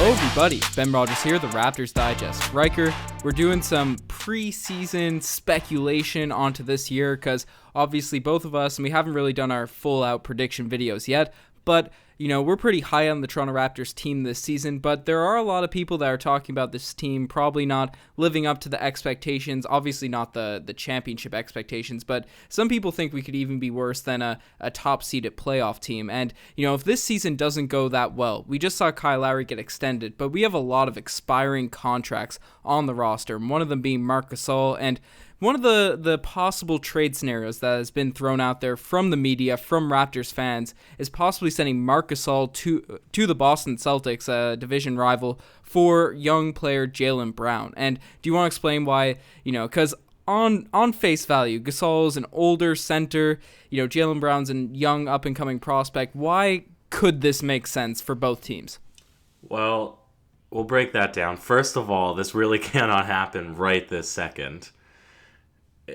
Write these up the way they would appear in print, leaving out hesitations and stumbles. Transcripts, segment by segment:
Hello everybody, Ben Rogers here, the Raptors Digest. Ryker, we're doing some preseason speculation onto this year because obviously both of us, and we haven't really done our full out prediction videos yet, but we're pretty high on the Toronto Raptors team this season, but there are a lot of people that are talking about this team probably not living up to the expectations, obviously not the championship expectations, but some people think we could even be worse than a top-seeded playoff team. And, if this season doesn't go that well, we just saw Kyle Lowry get extended, but we have a lot of expiring contracts on the roster, one of them being Marc Gasol, and one of the possible trade scenarios that has been thrown out there from the media, from Raptors fans, is possibly sending Marc Gasol to the Boston Celtics, a division rival, for young player Jaylen Brown. And do you want to explain why? Because on face value, Gasol is an older center, Jaylen Brown's a young up-and-coming prospect. Why could this make sense for both teams? Well, we'll break that down. First of all, this really cannot happen right this second.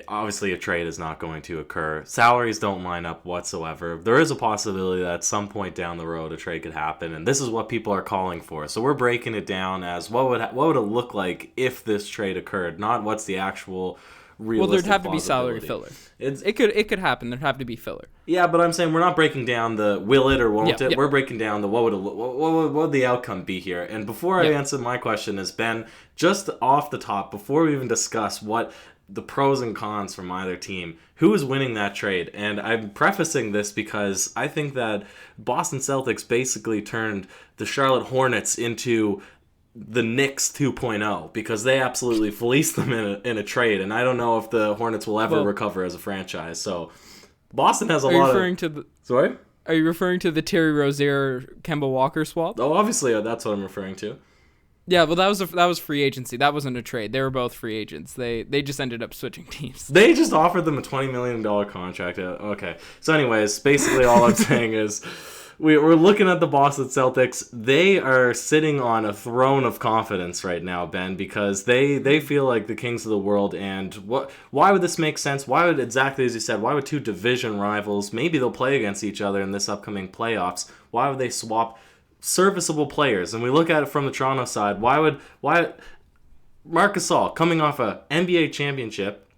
Obviously, a trade is not going to occur. Salaries don't line up whatsoever. There is a possibility that at some point down the road a trade could happen, and this is what people are calling for. So we're breaking it down as what would it look like if this trade occurred, not what's the actual realistic. Well, there'd have to be salary filler. It could happen. There'd have to be filler. Yeah, but I'm saying we're not breaking down the will it or won't it. Yeah. We're breaking down the what would the outcome be here. And before I answer my question, is Ben, just off the top, before we even discuss what the pros and cons from either team, who is winning that trade? And I'm prefacing this because I think that Boston Celtics basically turned the Charlotte Hornets into the Knicks 2.0 because they absolutely fleeced them in a trade, and I don't know if the Hornets will ever recover as a franchise. So Boston has a lot of... Sorry? Are you referring to the Terry Rozier Kemba Walker swap? Oh, obviously that's what I'm referring to. Yeah, well, that was free agency. That wasn't a trade. They were both free agents. They just ended up switching teams. They just offered them a $20 million contract. Okay. So anyways, basically all I'm saying is we're looking at the Boston Celtics. They are sitting on a throne of confidence right now, Ben, because they feel like the kings of the world. And why would this make sense? Why would, exactly as you said, why would two division rivals, maybe they'll play against each other in this upcoming playoffs, why would they swap serviceable players? And we look at it from the Toronto side. Why Marc Gasol, coming off a NBA championship,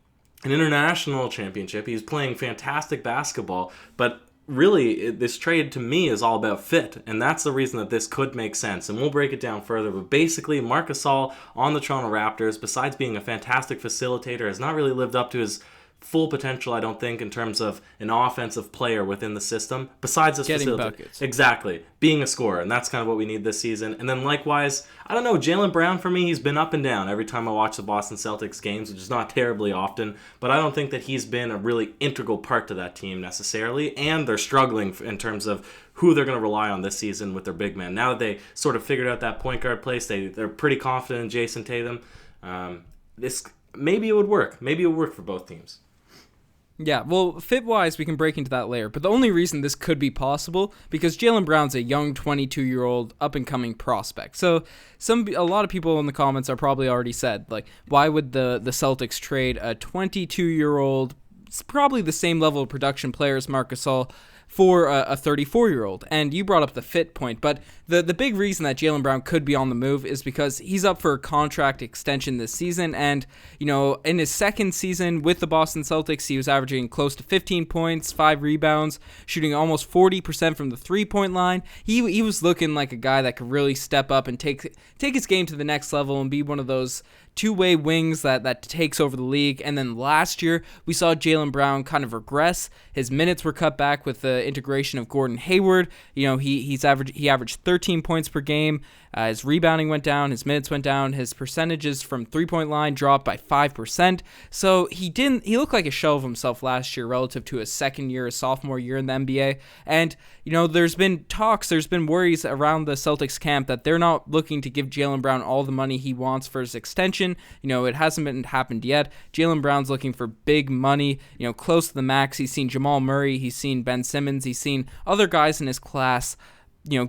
an international championship, he's playing fantastic basketball, but really this trade to me is all about fit, and that's the reason that this could make sense, and we'll break it down further. But basically, Marc Gasol on the Toronto Raptors, besides being a fantastic facilitator, has not really lived up to his full potential, I don't think, in terms of an offensive player within the system, besides his getting facility. Buckets. Exactly. Being a scorer, and that's kind of what we need this season. And then likewise, I don't know, Jaylen Brown for me, he's been up and down every time I watch the Boston Celtics games, which is not terribly often, but I don't think that he's been a really integral part to that team necessarily, and they're struggling in terms of who they're going to rely on this season with their big men. Now that they sort of figured out that point guard place, they're pretty confident in Jason Tatum. Maybe it would work. Maybe it would work for both teams. Yeah, well, fit-wise, we can break into that later. But the only reason this could be possible, because Jaylen Brown's a young 22-year-old up-and-coming prospect. So a lot of people in the comments are probably already said, like, why would the Celtics trade a 22-year-old, probably the same level of production player as Marc Gasol, for a 34-year-old? And you brought up the fit point, but the big reason that Jaylen Brown could be on the move is because he's up for a contract extension this season, and in his second season with the Boston Celtics, he was averaging close to 15 points, 5 rebounds, shooting almost 40% from the three-point line. He was looking like a guy that could really step up and take his game to the next level and be one of those two-way wings that takes over the league. And then last year, we saw Jaylen Brown kind of regress. His minutes were cut back with the integration of Gordon Hayward. He averaged 13 points per game. His rebounding went down, his minutes went down, his percentages from three-point line dropped by 5%. So he looked like a shell of himself last year relative to his sophomore year in the NBA. And, there's been worries around the Celtics camp that they're not looking to give Jaylen Brown all the money he wants for his extension. It hasn't happened yet. Jaylen Brown's looking for big money, close to the max. He's seen Jamal Murray, he's seen Ben Simmons, he's seen other guys in his class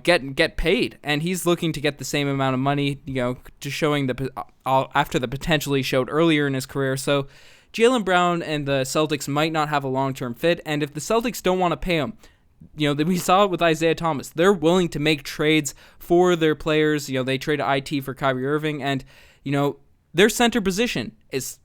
get paid, and he's looking to get the same amount of money, to showing after the potential he showed earlier in his career. So Jaylen Brown and the Celtics might not have a long-term fit, and if the Celtics don't want to pay him, We saw it with Isaiah Thomas. They're willing to make trades for their players. They traded IT for Kyrie Irving, and their center position is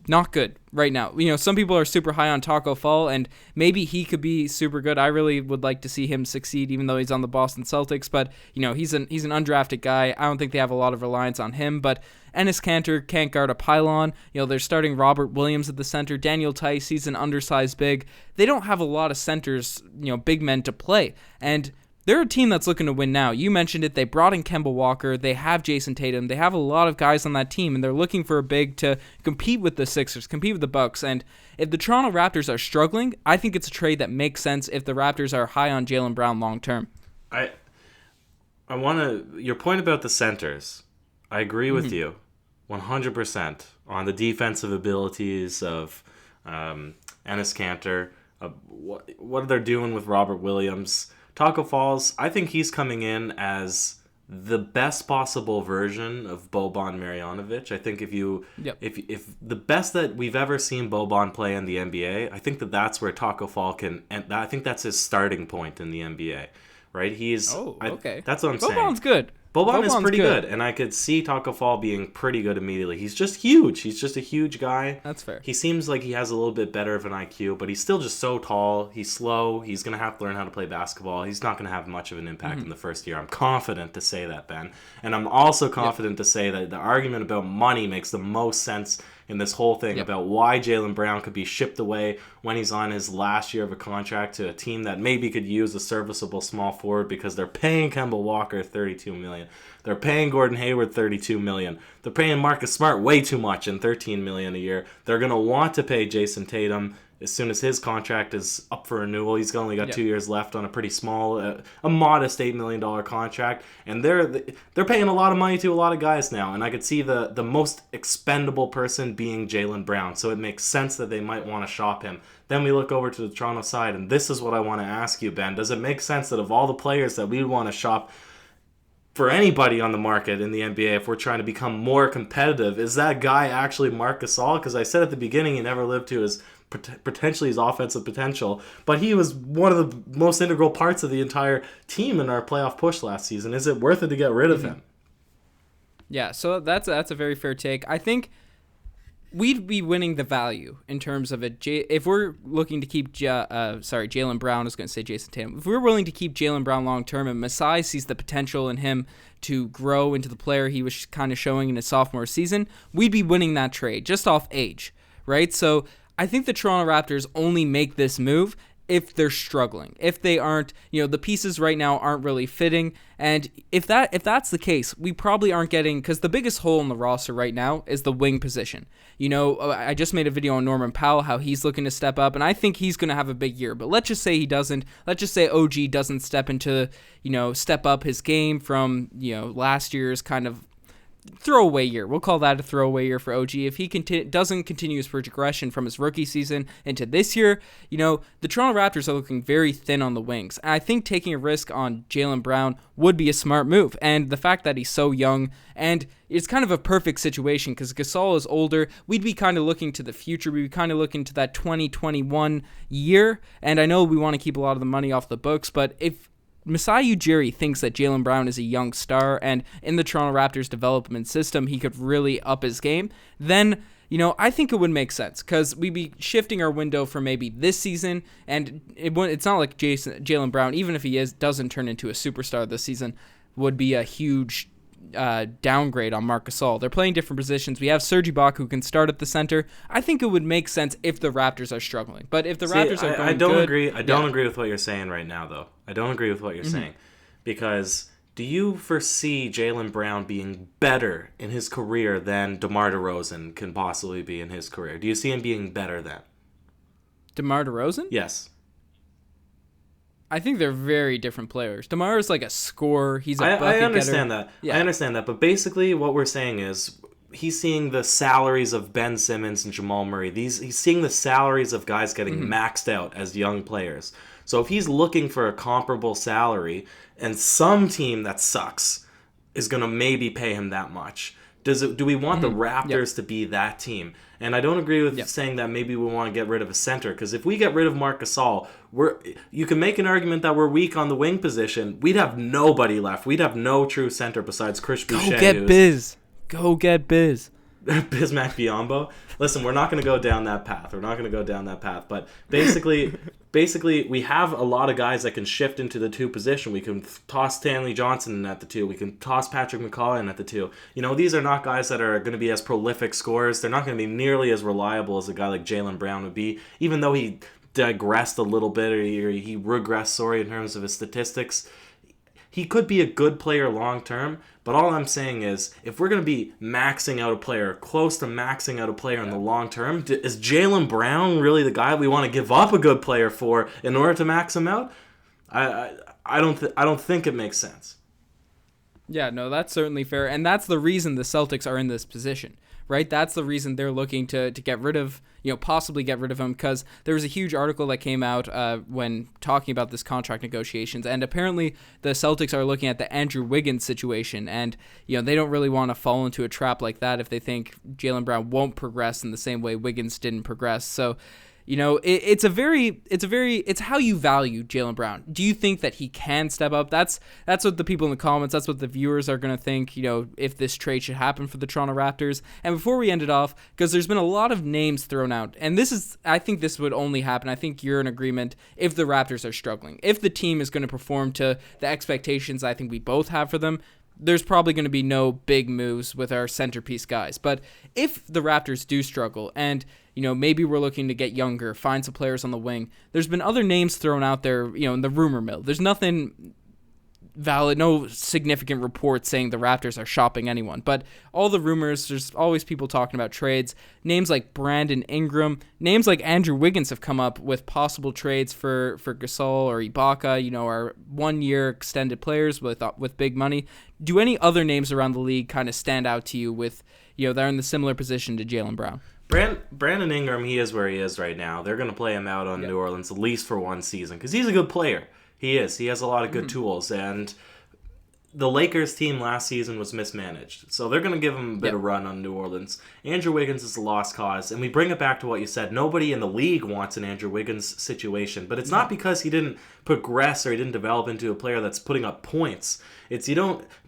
not good right now. Some people are super high on Taco Fall, and maybe he could be super good. I really would like to see him succeed, even though he's on the Boston Celtics. But he's an undrafted guy. I don't think they have a lot of reliance on him. But Enes Kanter can't guard a pylon. They're starting Robert Williams at the center. Daniel Tice, he's an undersized big. They don't have a lot of centers, big men to play, and they're a team that's looking to win now. You mentioned it. They brought in Kemba Walker. They have Jason Tatum. They have a lot of guys on that team, and they're looking for a big to compete with the Sixers, compete with the Bucks. And if the Toronto Raptors are struggling, I think it's a trade that makes sense if the Raptors are high on Jaylen Brown long term. I want to... Your point about the centers, I agree with you 100% on the defensive abilities of Enes Kanter, what they're doing with Robert Williams. Taco Falls, I think he's coming in as the best possible version of Boban Marjanovic. I think if the best that we've ever seen Boban play in the NBA, I think that's where Taco Fall can, and I think that's his starting point in the NBA, right? Okay. That's what I'm saying. Boban's good. Boban is pretty good, and I could see Taco Fall being pretty good immediately. He's just huge. He's just a huge guy. That's fair. He seems like he has a little bit better of an IQ, but he's still just so tall. He's slow. He's going to have to learn how to play basketball. He's not going to have much of an impact in the first year. I'm confident to say that, Ben. And I'm also confident to say that the argument about money makes the most sense in this whole thing about why Jaylen Brown could be shipped away when he's on his last year of a contract to a team that maybe could use a serviceable small forward because they're paying Kemba Walker $32 million. They're paying Gordon Hayward $32 million. They're paying Marcus Smart way too much in $13 million a year. They're going to want to pay Jason Tatum as soon as his contract is up for renewal. He's only got 2 years left on a pretty small, a modest $8 million contract. And they're paying a lot of money to a lot of guys now. And I could see the most expendable person being Jaylen Brown. So it makes sense that they might want to shop him. Then we look over to the Toronto side, and this is what I want to ask you, Ben. Does it make sense that of all the players that we want to shop for anybody on the market in the NBA, if we're trying to become more competitive, is that guy actually Marc Gasol? Because I said at the beginning he never lived to his potentially his offensive potential, but he was one of the most integral parts of the entire team in our playoff push last season. Is it worth it to get rid of him? Yeah, so that's a very fair take. I think we'd be winning the value in terms of it. If we're looking to keep Jaylen Brown, I was going to say Jason Tatum. If we're willing to keep Jaylen Brown long term, and Masai sees the potential in him to grow into the player he was kind of showing in his sophomore season, we'd be winning that trade just off age, right? So I think the Toronto Raptors only make this move if they're struggling, if they aren't, the pieces right now aren't really fitting. And if that's the case, we probably aren't getting, because the biggest hole in the roster right now is the wing position. I just made a video on Norman Powell, how he's looking to step up, and I think he's going to have a big year. But let's just say he doesn't. Let's just say OG doesn't step up his game from, last year's kind of throwaway year. We'll call that a throwaway year for OG. If he doesn't continue his progression from his rookie season into this year, the Toronto Raptors are looking very thin on the wings. And I think taking a risk on Jaylen Brown would be a smart move. And the fact that he's so young, and it's kind of a perfect situation because Gasol is older. We'd be kind of looking to the future. We'd be kind of looking to that 2021 year. And I know we want to keep a lot of the money off the books, but if Masai Ujiri thinks that Jaylen Brown is a young star and in the Toronto Raptors development system he could really up his game, then I think it would make sense because we'd be shifting our window for maybe this season, and it's not like Jaylen Brown, even if he doesn't turn into a superstar this season, would be a huge downgrade on Marc Gasol. They're playing different positions. We have Serge Ibaka who can start at the center. I think it would make sense if the Raptors are struggling. But if the Raptors are going I don't good, agree. I don't agree with what you're saying right now, though. I don't agree with what you're saying. Because do you foresee Jaylen Brown being better in his career than DeMar DeRozan can possibly be in his career? Do you see him being better than DeMar DeRozan? Yes. I think they're very different players. DeMar is like a scorer. He's a bucket I understand getter. that. Yeah. I understand that. But basically what we're saying is he's seeing the salaries of Ben Simmons and Jamal Murray. He's seeing the salaries of guys getting maxed out as young players. So if he's looking for a comparable salary and some team that sucks is going to maybe pay him that much, Do we want the Raptors to be that team? And I don't agree with saying that maybe we want to get rid of a center, because if we get rid of Marc Gasol, you can make an argument that we're weak on the wing position. We'd have nobody left. We'd have no true center besides Chris Boucher. Go get Biz. Go get Biz. Bismack Biyombo. Listen, we're not going to go down that path. But basically, we have a lot of guys that can shift into the 2 position. We can toss Stanley Johnson in at the 2. We can toss Patrick McCaw in at the 2. These are not guys that are going to be as prolific scorers. They're not going to be nearly as reliable as a guy like Jaylen Brown would be, even though he digressed a little bit, or he regressed, in terms of his statistics. He could be a good player long term, but all I'm saying is, if we're going to be maxing out a player, close to maxing out a player in the long term, is Jaylen Brown really the guy we want to give up a good player for in order to max him out? I don't think it makes sense. Yeah, no, that's certainly fair, and that's the reason the Celtics are in this position, right? That's the reason they're looking to get rid of, possibly get rid of him, because there was a huge article that came out when talking about this contract negotiations, and apparently the Celtics are looking at the Andrew Wiggins situation, and they don't really want to fall into a trap like that if they think Jaylen Brown won't progress in the same way Wiggins didn't progress. So it's how you value Jaylen Brown. Do you think that he can step up? That's what the people in the comments, that's what the viewers are going to think, if this trade should happen for the Toronto Raptors. And before we end it off, because there's been a lot of names thrown out, and I think this would only happen, I think you're in agreement, if the Raptors are struggling. If the team is going to perform to the expectations I think we both have for them, there's probably going to be no big moves with our centerpiece guys. But if the Raptors do struggle and, maybe we're looking to get younger, find some players on the wing, there's been other names thrown out there, in the rumor mill. There's nothing valid, no significant reports saying the Raptors are shopping anyone. But all the rumors, there's always people talking about trades. Names like Brandon Ingram, names like Andrew Wiggins have come up with possible trades for Gasol or Ibaka, our 1-year extended players with big money. Do any other names around the league kind of stand out to you with, they're in the similar position to Jaylen Brown? Brandon Ingram, he is where he is right now. They're going to play him out on New Orleans at least for 1 season because he's a good player. He is. He has a lot of good tools, and the Lakers team last season was mismanaged, so they're going to give him a bit of run on New Orleans. Andrew Wiggins is a lost cause, and we bring it back to what you said. Nobody in the league wants an Andrew Wiggins situation, but it's not because he didn't progress or he didn't develop into a player that's putting up points.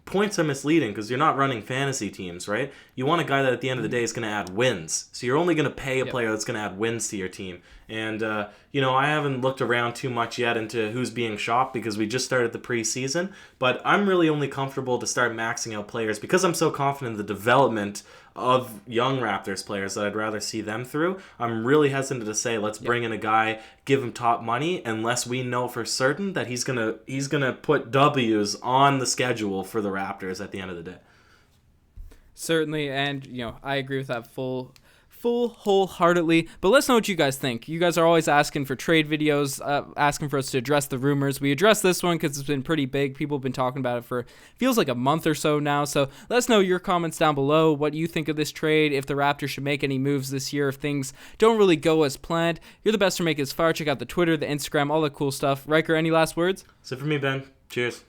Points are misleading because you're not running fantasy teams, right? You want a guy that at the end of the day is going to add wins. So you're only going to pay a player that's going to add wins to your team. And, I haven't looked around too much yet into who's being shopped because we just started the preseason. But I'm really only comfortable to start maxing out players because I'm so confident in the development of young Raptors players that I'd rather see them through. I'm really hesitant to say let's bring in a guy, give him top money, unless we know for certain that he's gonna put W's on the schedule for the Raptors at the end of the day. Certainly, and I agree with that wholeheartedly. But let's know what you guys think. You guys are always asking for trade videos, asking for us to address the rumors. We addressed this one because it's been pretty big. People have been talking about it for feels like a month or so now. So let us know your comments down below. What you think of this trade? If the Raptors should make any moves this year, if things don't really go as planned. You're the best for making this fire. Check out the Twitter, the Instagram, all that cool stuff. Riker, any last words? That's it for me, Ben. Cheers.